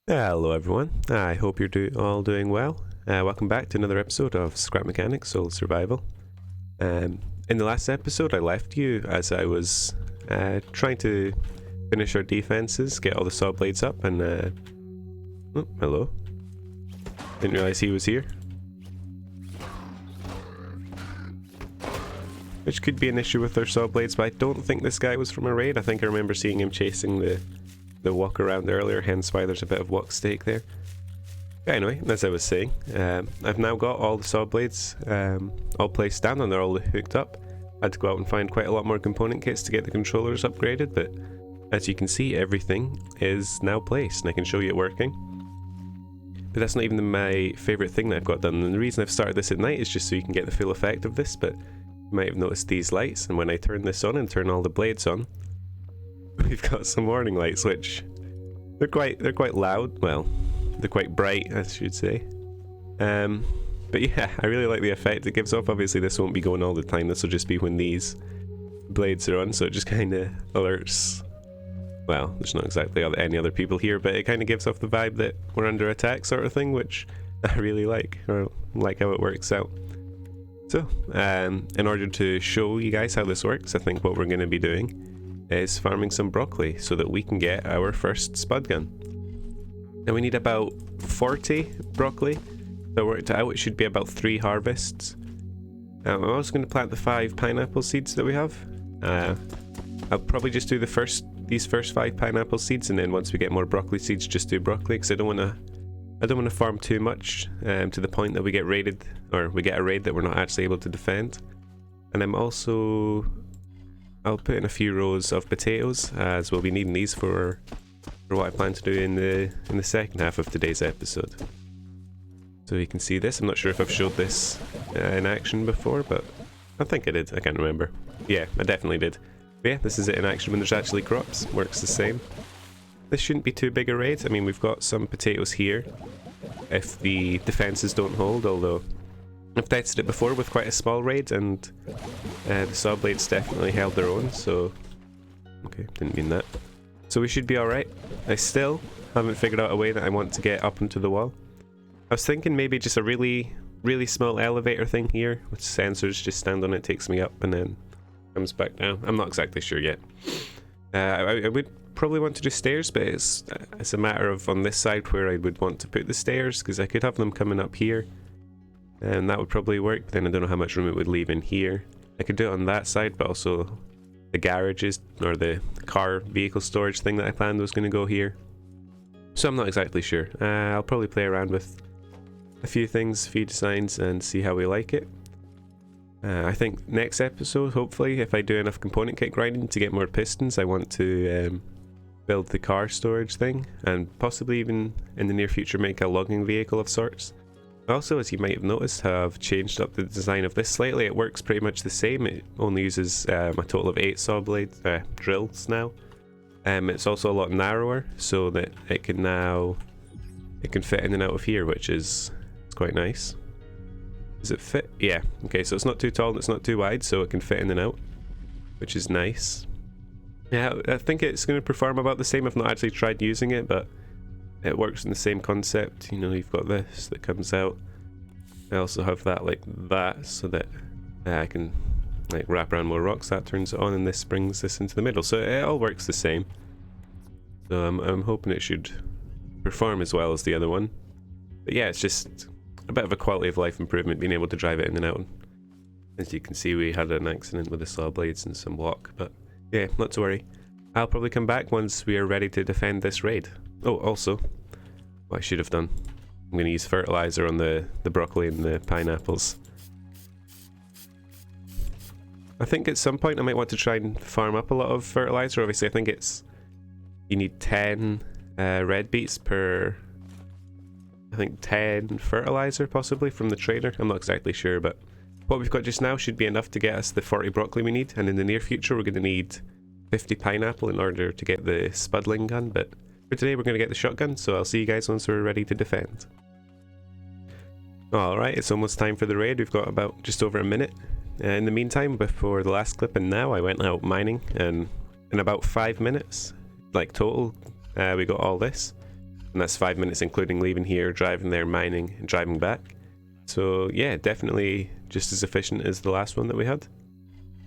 Hello everyone, I hope you're all doing well. Welcome back to another episode of Scrap Mechanics Soul Survival. In the last episode I left you as I was trying to finish our defenses, get all the saw blades up and... oh, hello. Didn't realise he was here. Which could be an issue with our saw blades, but I don't think this guy was from a raid. I think I remember seeing him chasing the walk around earlier, hence why there's a bit of walk stake there. Anyway, as I was saying, I've now got all the saw blades all placed down and they're all hooked up. I had to go out and find quite a lot more component kits to get the controllers upgraded, but as you can see, everything is now placed and I can show you it working. But that's not even my favourite thing that I've got done, and the reason I've started this at night is just so you can get the full effect of this. But you might have noticed these lights, and when I turn this on and turn all the blades on, we've got some warning lights, which they're quite loud. Well, they're quite bright, I should say. But yeah, I really like the effect it gives off. Obviously this won't be going all the time, this will just be when these blades are on, so it just kind of alerts. Well, there's not exactly any other people here, but it kind of gives off the vibe that we're under attack sort of thing, which I really like, or like how it works out. So, in order to show you guys how this works, I think what we're going to be doing is farming some broccoli so that we can get our first spud gun. Now we need about 40 broccoli. So I worked it out, it should be about 3 harvests. I'm also going to plant the 5 pineapple seeds that we have. I'll probably just do these first 5 pineapple seeds, and then once we get more broccoli seeds, just do broccoli, because I don't want to farm too much to the point that we get raided, or we get a raid that we're not actually able to defend. And I'll put in a few rows of potatoes, as we'll be needing these for what I plan to do in the second half of today's episode. So you can see this. I'm not sure if I've showed this in action before, but I think I did. I can't remember. Yeah, I definitely did. But yeah, this is it in action when there's actually crops. Works the same. This shouldn't be too big a raid. I mean, we've got some potatoes here if the defenses don't hold, although I've tested it before with quite a small raid, and the saw blades definitely held their own, so... Okay, didn't mean that. So we should be alright. I still haven't figured out a way that I want to get up into the wall. I was thinking maybe just a really, really small elevator thing here, with sensors, just stand on it, takes me up, and then comes back down. I'm not exactly sure yet. I would probably want to do stairs, but it's a matter of on this side where I would want to put the stairs, because I could have them coming up here. And that would probably work, but then I don't know how much room it would leave in here. I could do it on that side, but also the garages, or the car vehicle storage thing that I planned was going to go here. So I'm not exactly sure. I'll probably play around with a few things, a few designs, and see how we like it. I think next episode, hopefully, if I do enough component kit grinding to get more pistons, I want to build the car storage thing, and possibly even in the near future make a logging vehicle of sorts. Also, as you might have noticed, I've changed up the design of this slightly. It works pretty much the same. It only uses a total of 8 saw blades, drills now. It's also a lot narrower, so that it can fit in and out of here, which is quite nice. Does it fit? Yeah. Okay, so it's not too tall and it's not too wide, so it can fit in and out, which is nice. Yeah, I think it's going to perform about the same. I've not actually tried using it, but it works in the same concept. You know, you've got this that comes out. I also have that like that, so that I can like wrap around more rocks. That turns it on, and this brings this into the middle. So it all works the same. So I'm hoping it should perform as well as the other one. But yeah, it's just a bit of a quality of life improvement, being able to drive it in and out. As you can see, we had an accident with the saw blades and some walk, but yeah, not to worry. I'll probably come back once we are ready to defend this raid. Oh, also, what I should have done, I'm going to use fertilizer on the broccoli and the pineapples. I think at some point I might want to try and farm up a lot of fertilizer. Obviously, I think you need 10 red beets per, I think 10 fertilizer possibly from the trader. I'm not exactly sure, but what we've got just now should be enough to get us the 40 broccoli we need, and in the near future we're going to need 50 pineapple in order to get the spudling gun, but for today we're going to get the shotgun, so I'll see you guys once we're ready to defend. Alright, it's almost time for the raid. We've got about just over a minute. In the meantime, before the last clip and now, I went out mining, and in about 5 minutes, like total, we got all this. and that's 5 minutes including leaving here, driving there, mining, and driving back. So yeah, definitely just as efficient as the last one that we had.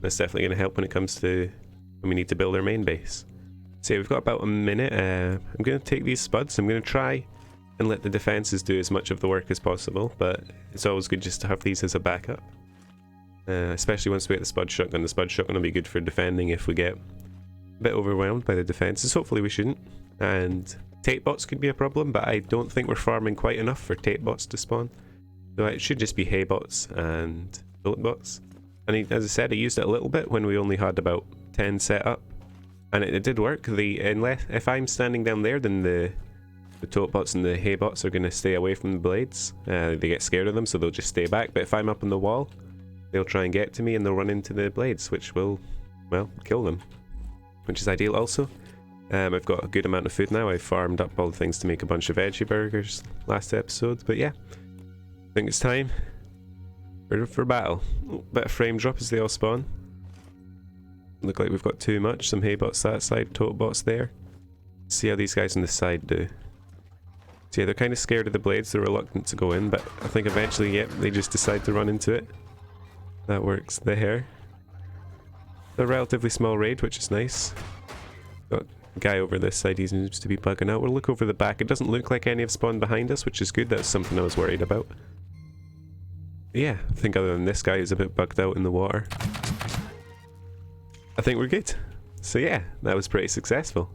That's definitely going to help when it comes to when we need to build our main base. So yeah, we've got about a minute. I'm going to take these spuds. I'm going to try and let the defenses do as much of the work as possible, but it's always good just to have these as a backup. Especially once we get the spud shotgun. The spud shotgun will be good for defending if we get a bit overwhelmed by the defenses. Hopefully we shouldn't. And tape bots could be a problem, but I don't think we're farming quite enough for tape bots to spawn. So it should just be hay bots and bullet bots. And as I said, I used it a little bit when we only had about 10 set up, and it did work. If I'm standing down there, then the tote bots and the hay bots are going to stay away from the blades. They get scared of them, so they'll just stay back. But if I'm up on the wall, they'll try and get to me and they'll run into the blades, which will, well, kill them, which is ideal also. I've got a good amount of food now. I farmed up all the things to make a bunch of veggie burgers last episode, but yeah, I think it's time for battle. Bit of frame drop as they all spawn. Look like we've got too much. Some hay bots that side, tote bots there. See how these guys on this side do. So yeah, they're kind of scared of the blades. They're reluctant to go in, but I think eventually, yep, they just decide to run into it. That works there. A relatively small raid, which is nice. Got a guy over this side, he seems to be bugging out. We'll look over the back. It doesn't look like any have spawned behind us, which is good. That's something I was worried about. Yeah, I think other than this guy who's a bit bugged out in the water, I think we're good. So yeah, that was pretty successful.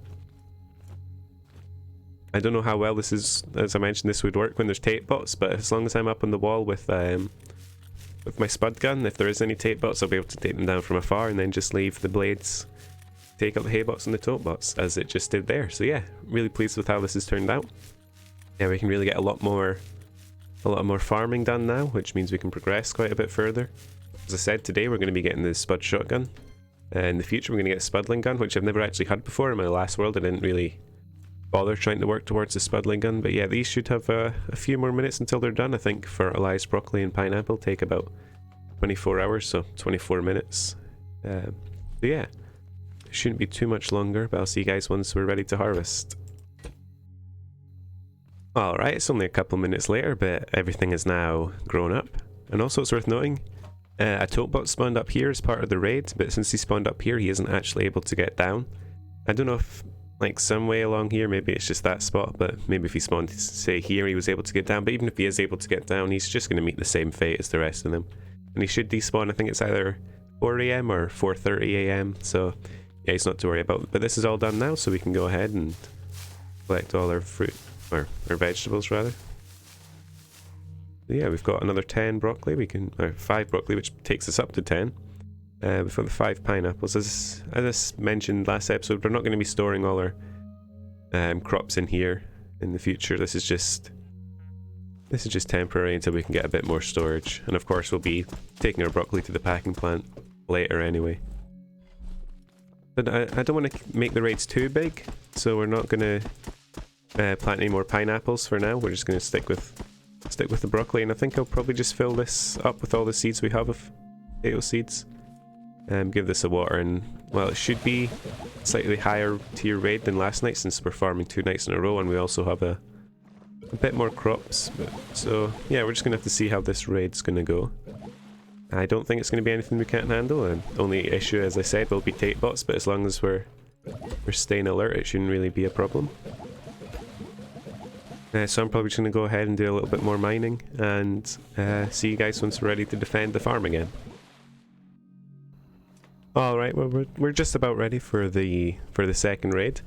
I don't know how well this is, as I mentioned, this would work when there's tape bots, but as long as I'm up on the wall with my spud gun, if there is any tape bots, I'll be able to take them down from afar and then just leave the blades take out the hay bots and the tote bots, as it just did there. So yeah, really pleased with how this has turned out. Yeah, we can really get a lot more farming done now, which means we can progress quite a bit further. As I said, today we're going to be getting the spud shotgun. In the future we're going to get a spudling gun, which I've never actually had before. In my last world I didn't really bother trying to work towards the spudling gun, but yeah, these should have a few more minutes until they're done. I think fertilized broccoli and pineapple take about 24 hours, so 24 minutes. So yeah, it shouldn't be too much longer, but I'll see you guys once we're ready to harvest. Alright, it's only a couple minutes later, but everything is now grown up. And also it's worth noting, a tote bot spawned up here as part of the raid, but since he spawned up here he isn't actually able to get down. I don't know if like some way along here, maybe it's just that spot, but maybe if he spawned say here he was able to get down. But even if he is able to get down, he's just going to meet the same fate as the rest of them, and he should despawn. I think it's either 4 AM or 4:30 AM, so yeah, he's not to worry about. But this is all done now, so we can go ahead and collect all our fruit, or our vegetables rather. So yeah, we've got another 10 broccoli, we can, or 5 broccoli, which takes us up to 10. We've got the 5 pineapples. As I mentioned last episode, we're not going to be storing all our crops in here in the future. This is just temporary until we can get a bit more storage. And of course we'll be taking our broccoli to the packing plant later anyway. But I don't want to make the raids too big, so we're not going to plant any more pineapples for now. We're just going to stick with the broccoli, and I think I'll probably just fill this up with all the seeds we have of potato seeds. Give this a water, and well, it should be slightly higher tier raid than last night since we're farming 2 nights in a row, and we also have a bit more crops. So yeah, we're just gonna have to see how this raid's gonna go. I don't think it's gonna be anything we can't handle. The only issue, as I said, will be tape bots, but as long as we're staying alert, it shouldn't really be a problem. So I'm probably just gonna go ahead and do a little bit more mining, and see you guys once we're ready to defend the farm again. Alright, well we're just about ready for the second raid.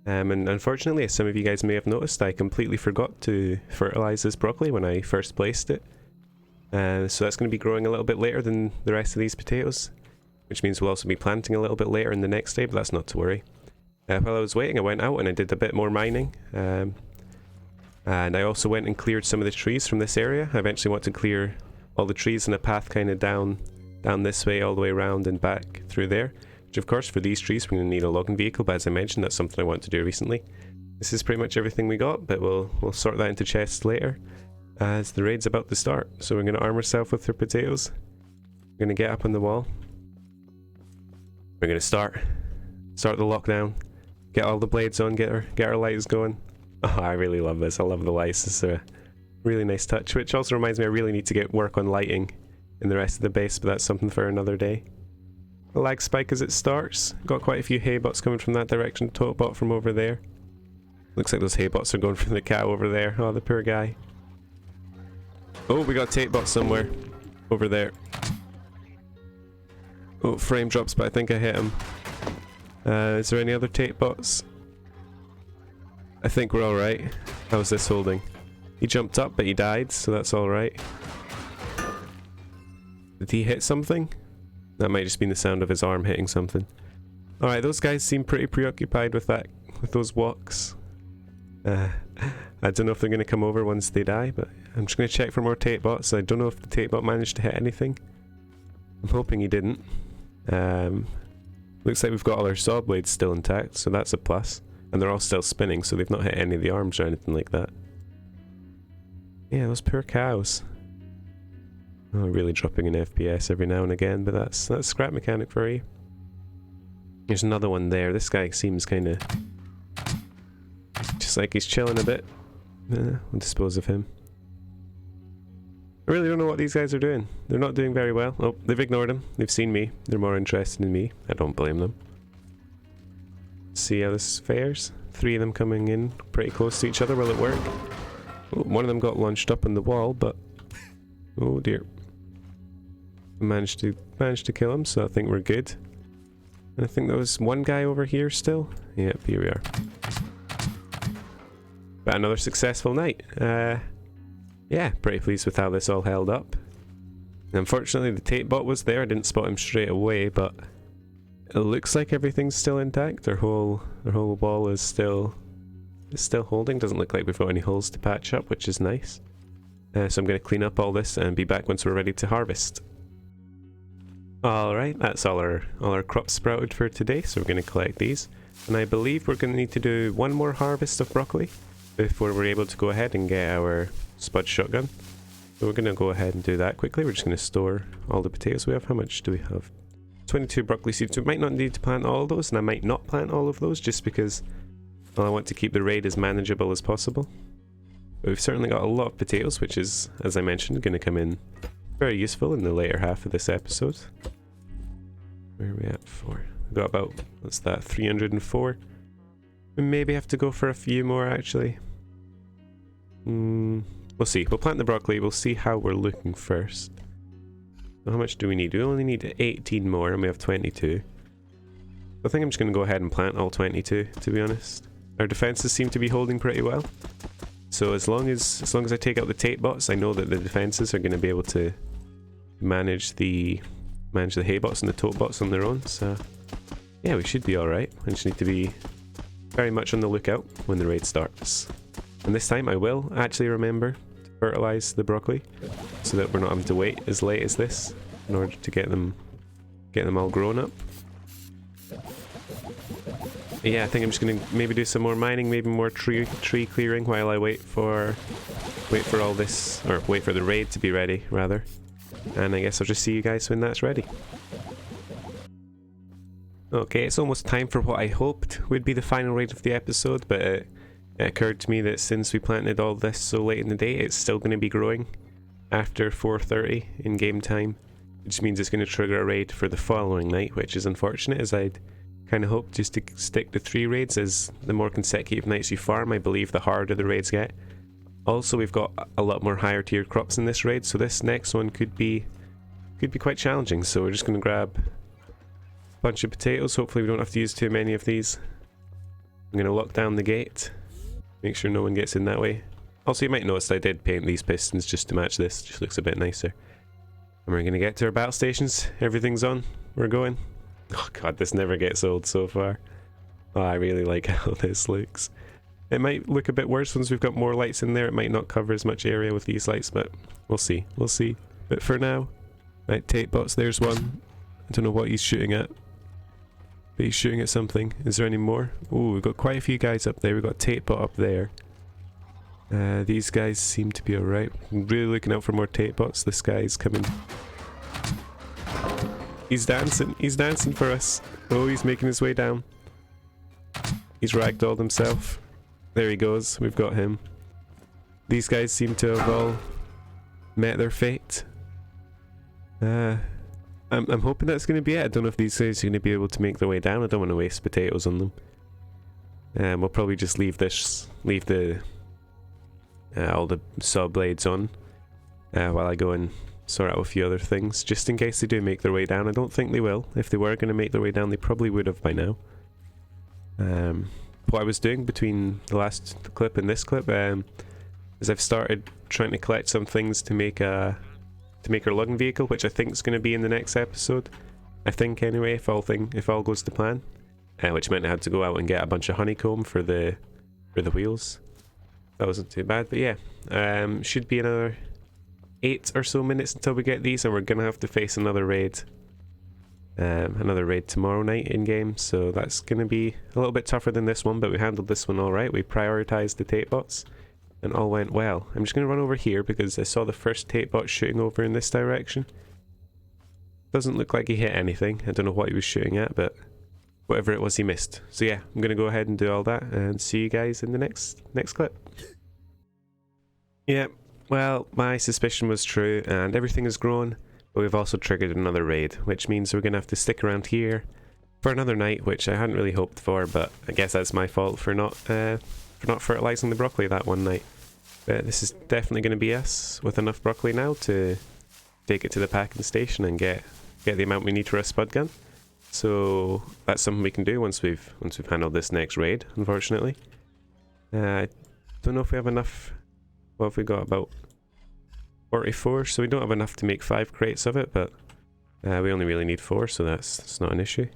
And unfortunately, as some of you guys may have noticed, I completely forgot to fertilize this broccoli when I first placed it. So that's going to be growing a little bit later than the rest of these potatoes, which means we'll also be planting a little bit later in the next day, but that's not to worry. While I was waiting, I went out and I did a bit more mining. And I also went and cleared some of the trees from this area. I eventually want to clear all the trees in a path kind of down this way, all the way around and back through there. Which of course, for these trees we're going to need a logging vehicle, but as I mentioned, that's something I want to do recently. This is pretty much everything we got, but we'll sort that into chests later as the raid's about to start. So we're going to arm ourselves with our potatoes. We're going to get up on the wall. We're going to start the lockdown, get all the blades on, get our lights going, Oh, I really love this. I love the lights. It's a really nice touch, which also reminds me I really need to get work on lighting in the rest of the base, but that's something for another day. A lag spike as it starts. Got quite a few hay bots coming from that direction, tote bot from over there. Looks like those hay bots are going for the cow over there. Oh, the poor guy. Oh, we got a tate bot somewhere. Over there. Oh, frame drops, but I think I hit him. Is there any other tate bots? I think we're alright. How's this holding? He jumped up, but he died, so that's alright. Did he hit something? That might just be the sound of his arm hitting something. Alright, those guys seem pretty preoccupied with that, with those walks. I don't know if they're going to come over once they die, but I'm just going to check for more tate bots. I don't know if the tate bot managed to hit anything. I'm hoping he didn't. Looks like we've got all our saw blades still intact, so that's a plus. And they're all still spinning, so they've not hit any of the arms or anything like that. Yeah, those poor cows. Oh, really dropping in FPS every now and again, but that's scrap mechanic for you. There's another one there. This guy seems kind of just like he's chilling a bit. We'll dispose of him. I really don't know what these guys are doing. They're not doing very well. Oh, they've ignored him. They've seen me. They're more interested in me. I don't blame them. See how this fares. 3 of them coming in pretty close to each other. Will it work? Oh, one of them got launched up on the wall, but oh dear. Managed to kill him, so I think we're good. And I think there was one guy over here still. Yep, here we are. But another successful night. Yeah, pretty pleased with how this all held up. Unfortunately, the tate bot was there. I didn't spot him straight away, but it looks like everything's still intact. Their whole wall is still holding. Doesn't look like we've got any holes to patch up, which is nice. So I'm going to clean up all this and be back once we're ready to harvest. Alright, that's all our crops sprouted for today, so we're going to collect these. And I believe we're going to need to do one more harvest of broccoli before we're able to go ahead and get our SPUD shotgun. So we're going to go ahead and do that quickly. We're just going to store all the potatoes we have. How much do we have? 22 broccoli seeds. We might not need to plant all of those, and I might not plant all of those just because, well, I want to keep the raid as manageable as possible. But we've certainly got a lot of potatoes, which is, as I mentioned, going to come in very useful in the later half of this episode. Where are we at for? We've got about, what's that, 304? We maybe have to go for a few more actually. We'll see. We'll plant the broccoli. We'll see how we're looking first. So how much do we need? We only need 18 more and we have 22. I think I'm just going to go ahead and plant all 22, to be honest. Our defenses seem to be holding pretty well. So as long as I take out the tate bots, I know that the defenses are going to be able to manage the hay bots and the tote bots on their own. So yeah, we should be alright. I just need to be very much on the lookout when the raid starts. And this time I will actually remember to fertilize the broccoli so that we're not having to wait as late as this in order to get them all grown up. Yeah, I think I'm just gonna maybe do some more mining, maybe more tree clearing while I wait for all this, or wait for the raid to be ready rather. And I guess I'll just see you guys when that's ready. Okay, it's almost time for what I hoped would be the final raid of the episode, but it occurred to me that since we planted all this so late in the day, it's still going to be growing after 4:30 in game time, which means it's going to trigger a raid for the following night, which is unfortunate, as I'd kind of hoped just to stick to 3 raids. As the more consecutive nights you farm, I believe the harder the raids get. Also, we've got a lot more higher tier crops in this raid, so this next one could be quite challenging. So we're just going to grab a bunch of potatoes. Hopefully we don't have to use too many of these. I'm going to lock down the gate, make sure no one gets in that way. Also, you might notice I did paint these pistons just to match this. Just looks a bit nicer. And we're going to get to our battle stations. Everything's on. We're going. Oh god, this never gets old so far. Oh, I really like how this looks. It might look a bit worse once we've got more lights in there. It might not cover as much area with these lights, but we'll see. We'll see. But for now, right, tate bots, there's one. I don't know what he's shooting at, but he's shooting at something. Is there any more? Oh, we've got quite a few guys up there. We've got tate bot up there. These guys seem to be alright. I'm really looking out for more tate bots. This guy's coming. He's dancing. He's dancing for us. Oh, he's making his way down. He's ragdolled himself. There he goes. We've got him. These guys seem to have all met their fate. I'm hoping that's going to be it. I don't know if these guys are going to be able to make their way down. I don't want to waste potatoes on them. We'll probably just leave the all the saw blades on while I go and sort out a few other things, just in case they do make their way down. I don't think they will. If they were going to make their way down, they probably would have by now. What I was doing between the last clip and this clip is I've started trying to collect some things to make our logging vehicle, which I think is going to be in the next episode. I think anyway, if all goes to plan. Which meant I had to go out and get a bunch of honeycomb for the wheels. That wasn't too bad, but yeah, should be another 8 or so minutes until we get these, and we're gonna have to face another raid tomorrow night in game. So that's gonna be a little bit tougher than this one, but we handled this one all right. We prioritized the tape bots, and all went well. I'm just gonna run over here because I saw the first tape bot shooting over in this direction. Doesn't look like he hit anything. I don't know what he was shooting at, but whatever it was, he missed. So yeah, I'm gonna go ahead and do all that and see you guys in the next clip. Yeah, well, my suspicion was true and everything has grown, but we've also triggered another raid, which means we're gonna have to stick around here for another night, which I hadn't really hoped for, but I guess that's my fault for not fertilizing the broccoli that one night. But this is definitely gonna be us with enough broccoli now to take it to the packing station and get the amount we need for a spud gun. So that's something we can do once we've handled this next raid, unfortunately. I don't know if we have enough. What have we got? About 44, so we don't have enough to make 5 crates of it, but we only really need 4, so that's not an issue.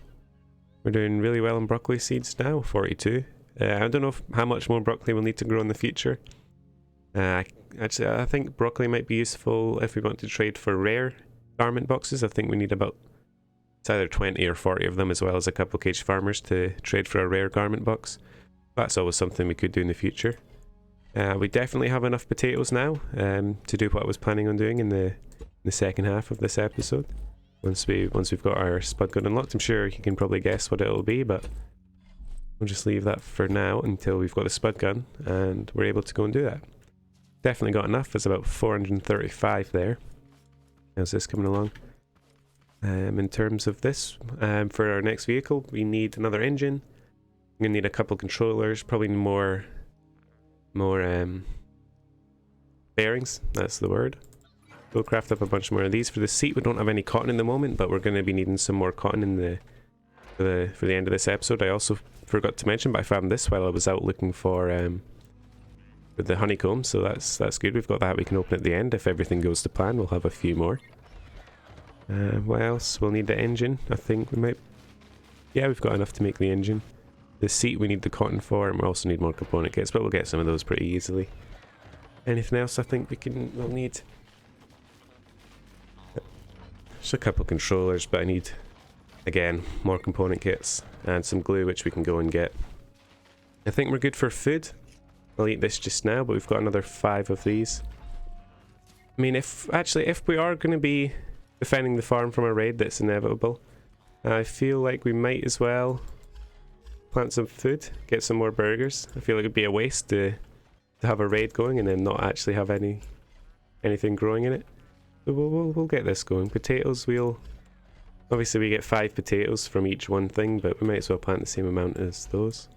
We're doing really well on broccoli seeds now, 42. I don't know how much more broccoli we'll need to grow in the future. Actually, I think broccoli might be useful if we want to trade for rare garment boxes. I think we need about it's either 20 or 40 of them, as well as a couple cage farmers to trade for a rare garment box. That's always something we could do in the future. We definitely have enough potatoes now to do what I was planning on doing in the second half of this episode. Once we've got our spud gun unlocked, I'm sure you can probably guess what it'll be, but we'll just leave that for now until we've got the spud gun and we're able to go and do that. Definitely got enough. There's about 435 there. How's this coming along? In terms of this, for our next vehicle, we need another engine. We're gonna need a couple controllers, probably more bearings. That's the word. We'll craft up a bunch more of these. For the seat, we don't have any cotton in the moment, but we're going to be needing some more cotton in for the end of this episode. I also forgot to mention, but I found this while I was out looking for the honeycomb, so that's good. We've got that. We can open at the end. If everything goes to plan, we'll have a few more. What else? We'll need the engine. I think we might. Yeah, we've got enough to make the engine. The seat we need the cotton for, and we also need more component kits, but we'll get some of those pretty easily. Anything else I think we'll need? Just a couple controllers, but I need, again, more component kits and some glue, which we can go and get. I think we're good for food. I'll eat this just now, but we've got another 5 of these. I mean, if we are going to be defending the farm from a raid that's inevitable, I feel like we might as well plant some food, get some more burgers. I feel like it'd be a waste to have a raid going and then not actually have anything growing in it. So we'll get this going. Potatoes, obviously we get 5 potatoes from each one thing, but we might as well plant the same amount as those.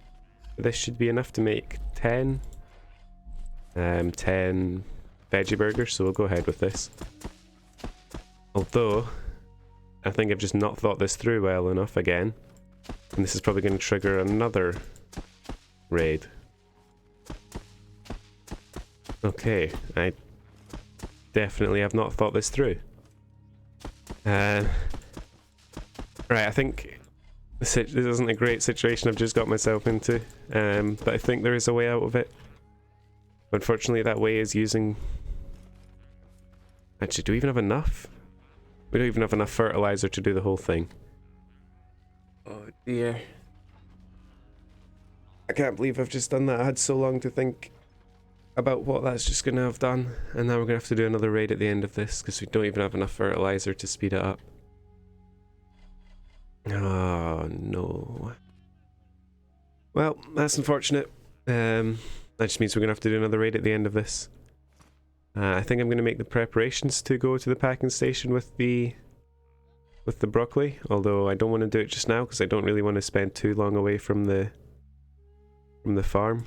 But this should be enough to make 10 veggie burgers, so we'll go ahead with this. Although I think I've just not thought this through well enough again. And this is probably going to trigger another raid. Okay, I definitely have not thought this through. Right, I think this isn't a great situation I've just got myself into, but I think there is a way out of it. Unfortunately, that way is using... Actually, do we even have enough? We don't even have enough fertilizer to do the whole thing. Oh dear. I can't believe I've just done that. I had so long to think about what that's just going to have done, and now we're going to have to do another raid at the end of this because we don't even have enough fertilizer to speed it up. Oh no. Well, that's unfortunate. That just means we're going to have to do another raid at the end of this. I think I'm going to make the preparations to go to the packing station with the broccoli, although I don't want to do it just now because I don't really want to spend too long away from the farm,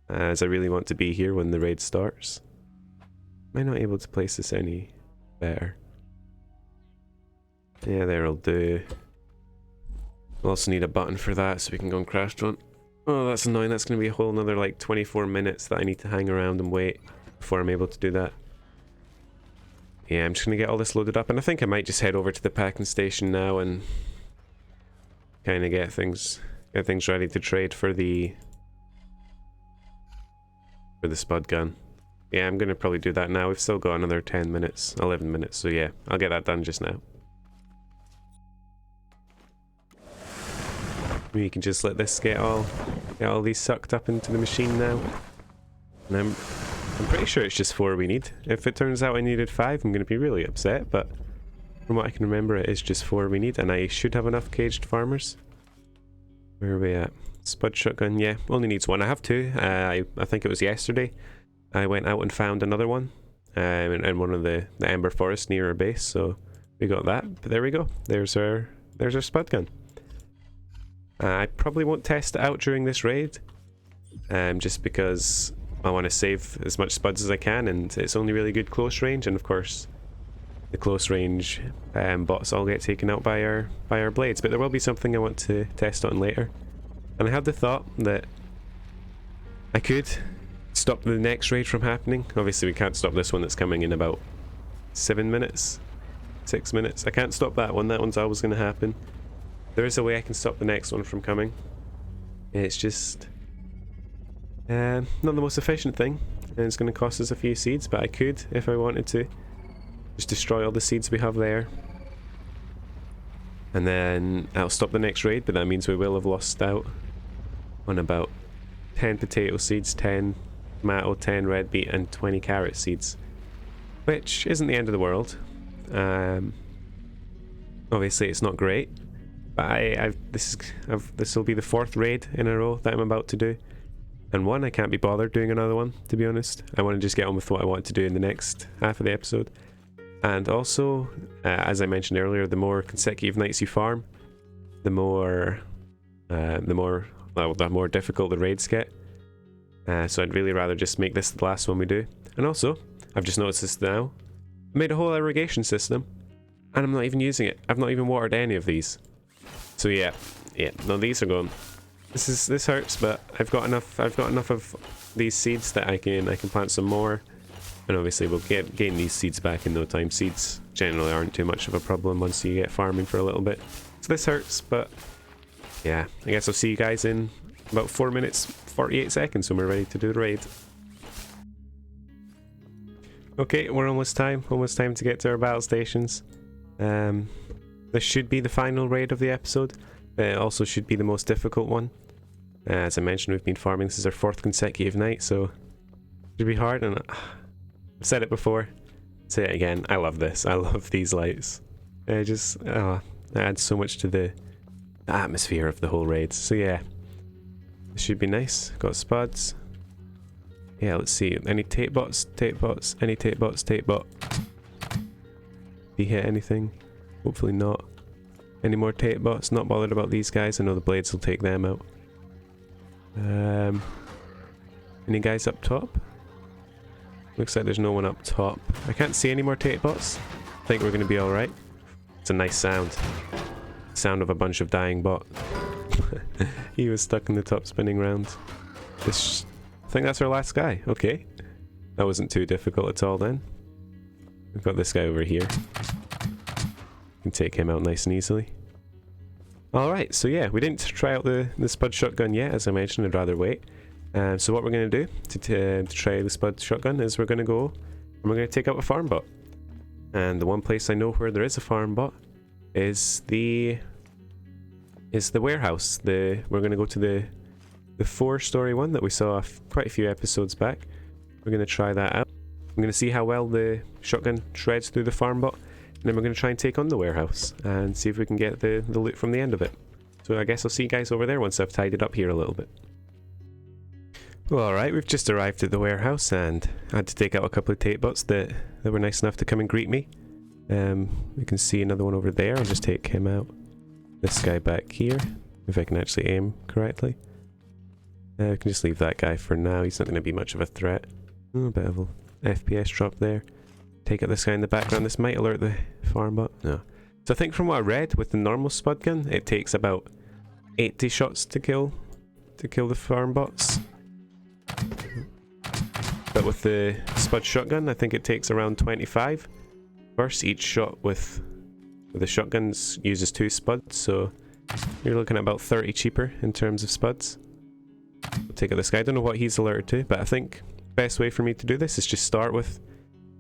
as I really want to be here when the raid starts. Am I not able to place this any better? Yeah, there'll do. We'll also need a button for that so we can go on crash run. Oh, that's annoying. That's going to be a whole another like 24 minutes that I need to hang around and wait before I'm able to do that. Yeah, I'm just going to get all this loaded up, and I think I might just head over to the packing station now and kind of get things ready to trade for the SPUD gun. Yeah, I'm going to probably do that now. We've still got another 10 minutes, 11 minutes, so yeah, I'll get that done just now. We can just let this get all these sucked up into the machine now. And I'm pretty sure it's just 4 we need. If it turns out I needed 5, I'm going to be really upset, but from what I can remember, it is just 4 we need, and I should have enough caged farmers. Where are we at? SPUD shotgun, yeah, only needs 1. I have 2. I think it was yesterday. I went out and found another one in one of the Ember Forest near our base, so we got that. But there we go. There's our SPUD gun. I probably won't test it out during this raid, just because I want to save as much SPUDs as I can, and it's only really good close range, and of course the close range bots all get taken out by our blades, but there will be something I want to test on later. And I had the thought that I could stop the next raid from happening. Obviously we can't stop this one that's coming in about 7 minutes, 6 minutes. I can't stop that one. That one's always going to happen. There is a way I can stop the next one from coming. It's just not the most efficient thing, and it's going to cost us a few seeds, but I could, if I wanted to, just destroy all the seeds we have there. And then I'll stop the next raid, but that means we will have lost out on about 10 potato seeds, 10 tomato, 10 red beet, and 20 carrot seeds. Which isn't the end of the world. Obviously it's not great. But this will be the 4th raid in a row that I'm about to do, and one, I can't be bothered doing another one, to be honest. I want to just get on with what I want to do in the next half of the episode. And also, as I mentioned earlier, the more consecutive nights you farm, the more difficult the raids get. So I'd really rather just make this the last one we do. And also, I've just noticed this now, I made a whole irrigation system, and I'm not even using it. I've not even watered any of these. So yeah, no, these are gone. This hurts, but I've got enough of these seeds that I can plant some more, and obviously we'll gain these seeds back in no time. Seeds generally aren't too much of a problem once you get farming for a little bit. So this hurts, but yeah, I guess I'll see you guys in about 4 minutes 48 seconds when we're ready to do the raid. Okay, we're almost time to get to our battle stations. This should be the final raid of the episode. It also should be the most difficult one. As I mentioned, we've been farming. This is our 4th consecutive night, so it should be hard. And I've said it before, say it again. I love this. I love these lights. It adds so much to the atmosphere of the whole raid. So yeah, this should be nice. Got SPUDs. Yeah, let's see. Any tape bots? Tape bots? Any tape bots? Tape bot? Did he hit anything? Hopefully not. Any more tape bots? Not bothered about these guys. I know the blades will take them out. Any guys up top? Looks like there's no one up top. I can't see any more tape bots. I think we're going to be alright. It's a nice sound. Sound of a bunch of dying bot. He was stuck in the top spinning round. I think that's our last guy. Okay. That wasn't too difficult at all then. We've got this guy over here. Can take him out nice and easily. Alright, so yeah, we didn't try out the SPUD shotgun yet, as I mentioned. I'd rather wait. So what we're going to do to try the SPUD shotgun is we're going to go and we're going to take out a farm bot. And the one place I know where there is a farm bot is the warehouse. We're going to go to the 4-story one that we saw quite a few episodes back. We're going to try that out. I'm going to see how well the shotgun shreds through the farm bot. And then we're going to try and take on the warehouse and see if we can get the loot from the end of it. So I guess I'll see you guys over there once I've tidied up here a little bit. Well, alright, we've just arrived at the warehouse and I had to take out a couple of tape bots that were nice enough to come and greet me. We can see another one over there. I'll just take him out. This guy back here, if I can actually aim correctly. We can just leave that guy for now. He's not going to be much of a threat. Oh, a bit of a FPS drop there. Take out this guy in the background. This might alert the farmbot. No. So I think from what I read, with the normal SPUD gun, it takes about 80 shots to kill the farmbots. But with the SPUD shotgun, I think it takes around 25. First, each shot with the shotguns uses 2 SPUDs, so you're looking at about 30 cheaper in terms of SPUDs. We'll take out this guy. I don't know what he's alerted to, but I think the best way for me to do this is just start with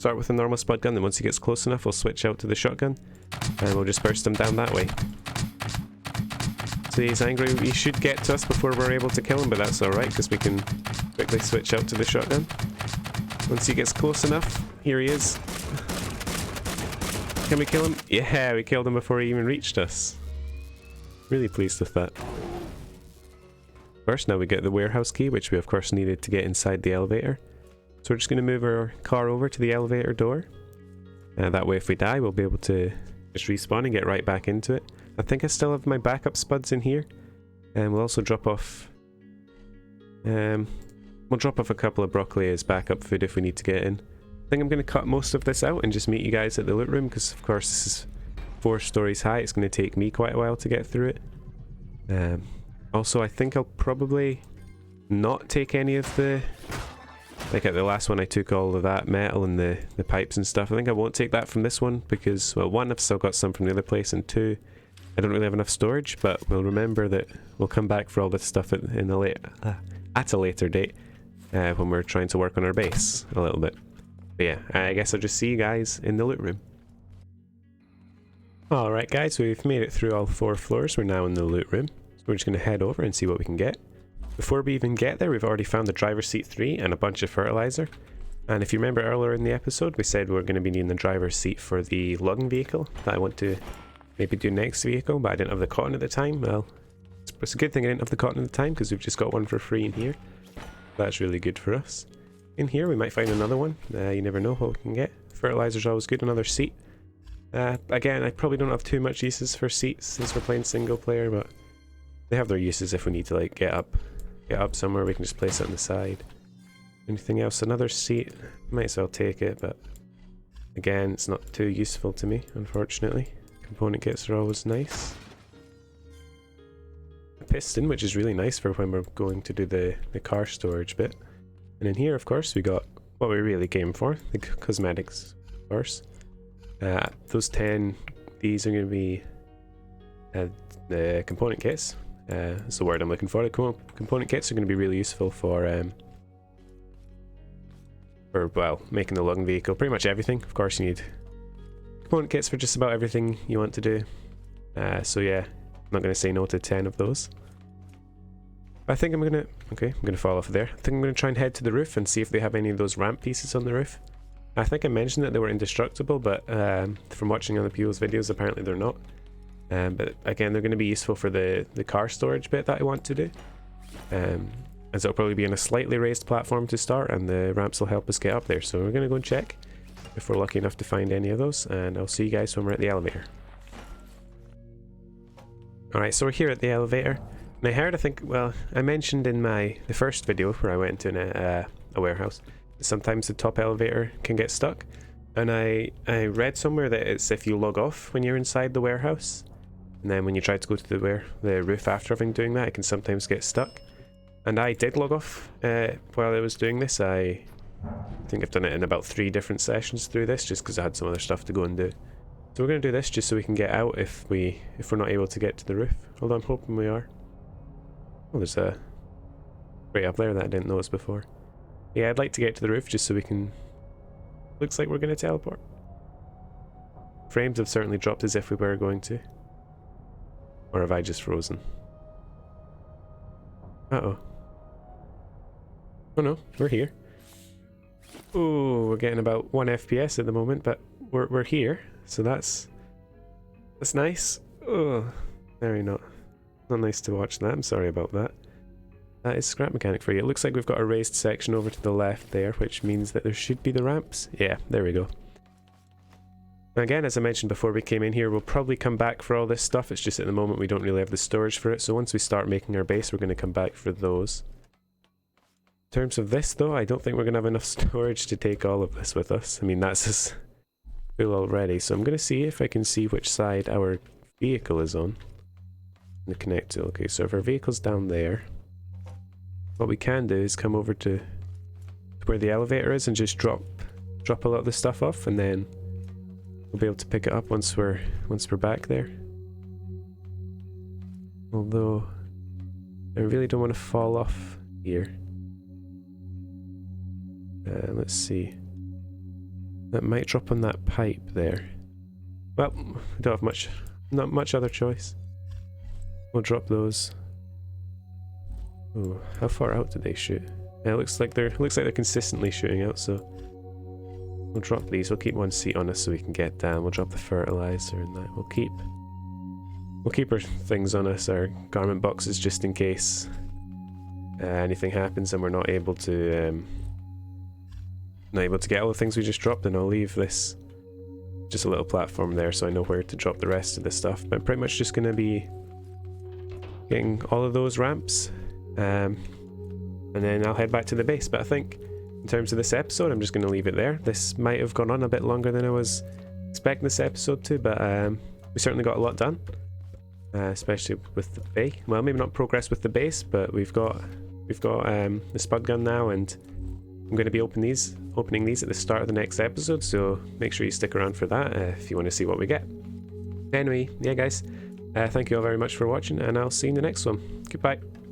a normal SPUD gun, then once he gets close enough, we'll switch out to the shotgun, and we'll just burst him down that way. So he's angry. He should get to us before we're able to kill him, but that's alright, because we can quickly switch out to the shotgun. Once he gets close enough, here he is. Can we kill him? Yeah, we killed him before he even reached us. Really pleased with that. First, now we get the warehouse key, which we of course needed to get inside the elevator. So we're just going to move our car over to the elevator door. That way if we die, we'll be able to just respawn and get right back into it. I think I still have my backup SPUDs in here. And we'll also drop off... we'll drop off a couple of broccoli as backup food if we need to get in. I think I'm going to cut most of this out and just meet you guys at the loot room, because of course this is 4 stories high. It's going to take me quite a while to get through it. Also, I think I'll probably not take any of the... Like at the last one I took all of that metal and the pipes and stuff. I think I won't take that from this one because, well, 1, I've still got some from the other place, and 2, I don't really have enough storage, but we'll remember that we'll come back for all this stuff at a later date when we're trying to work on our base a little bit. But yeah, I guess I'll just see you guys in the loot room. Alright guys, we've made it through all 4 floors. We're now in the loot room. So we're just going to head over and see what we can get. Before we even get there, we've already found the driver's seat 3 and a bunch of fertilizer. And if you remember earlier in the episode, we said we're going to be needing the driver's seat for the logging vehicle that I want to maybe do next vehicle, but I didn't have the cotton at the time. Well, it's a good thing I didn't have the cotton at the time, because we've just got one for free in here. That's really good for us. In here we might find another one. You never know what we can get. Fertilizer's always good. Another seat. Again, I probably don't have too much uses for seats since we're playing single player, but they have their uses if we need to like get up somewhere. We can just place it on the side. Anything else? Another seat. Might as well take it, but again, it's not too useful to me, unfortunately. Component kits are always nice. A piston, which is really nice for when we're going to do the car storage bit. And in here, of course, we got what we really came for, the cosmetics, of course. Those 10, these are going to be the component kits. That's the word I'm looking for. The component kits are going to be really useful for well, making the logging vehicle. Pretty much everything. Of course, you need component kits for just about everything you want to do. So yeah, I'm not going to say no to 10 of those. I think I'm gonna fall off there. I think I'm gonna try and head to the roof and see if they have any of those ramp pieces on the roof. I think I mentioned that they were indestructible, but from watching other people's videos, apparently they're not. But again, they're going to be useful for the car storage bit that I want to do. And so it'll probably be on a slightly raised platform to start, and the ramps will help us get up there. So we're going to go and check if we're lucky enough to find any of those, and I'll see you guys when we're at the elevator. Alright, so we're here at the elevator. And I heard, I think, well, I mentioned in the first video where I went to a warehouse, sometimes the top elevator can get stuck. And I read somewhere that it's if you log off when you're inside the warehouse, and then when you try to go to the roof after having doing that, it can sometimes get stuck. And I did log off while I was doing this. I think I've done it in about 3 different sessions through this, just because I had some other stuff to go and do. So we're going to do this just so we can get out if we're not able to get to the roof. Although I'm hoping we are. Oh, there's a right up there that I didn't notice before. Yeah, I'd like to get to the roof just so we can... Looks like we're going to teleport. Frames have certainly dropped as if we were going to. Or have I just frozen? Uh-oh. Oh no, we're here. Oh, we're getting about 1 FPS at the moment, but we're here, so that's nice. Oh, very not nice to watch that. I'm sorry about that. That is scrap mechanic for you. It looks like we've got a raised section over to the left there, which means that there should be the ramps. Yeah, there we go. Again, as I mentioned before we came in here, we'll probably come back for all this stuff. It's just at the moment we don't really have the storage for it, so once we start making our base, we're going to come back for those. In terms of this though, I don't think we're going to have enough storage to take all of this with us. I mean, that's as full already, so I'm going to see if I can see which side our vehicle is on. The connect to. Okay, so if our vehicle's down there, what we can do is come over to where the elevator is and just drop a lot of the stuff off, and then we'll be able to pick it up once we're back there. Although I really don't want to fall off here. Let's see. That might drop on that pipe there. Well, we don't have not much other choice. We'll drop those. Oh, how far out did they shoot? Yeah, it looks like they're consistently shooting out, so we'll drop these. We'll keep one seat on us so we can get down. We'll drop the fertilizer and that. We'll keep our things on us, our garment boxes, just in case anything happens and we're not able to get all the things we just dropped. Then I'll leave this just a little platform there so I know where to drop the rest of the stuff. But I'm pretty much just going to be getting all of those ramps, and then I'll head back to the base. But I think in terms of this episode, I'm just going to leave it there. This might have gone on a bit longer than I was expecting this episode to, but we certainly got a lot done, especially with the base. Well, maybe not progress with the base, but we've got the SPUD gun now, and I'm going to be opening these at the start of the next episode, so make sure you stick around for that if you want to see what we get. Anyway, yeah guys, thank you all very much for watching, and I'll see you in the next one. Goodbye.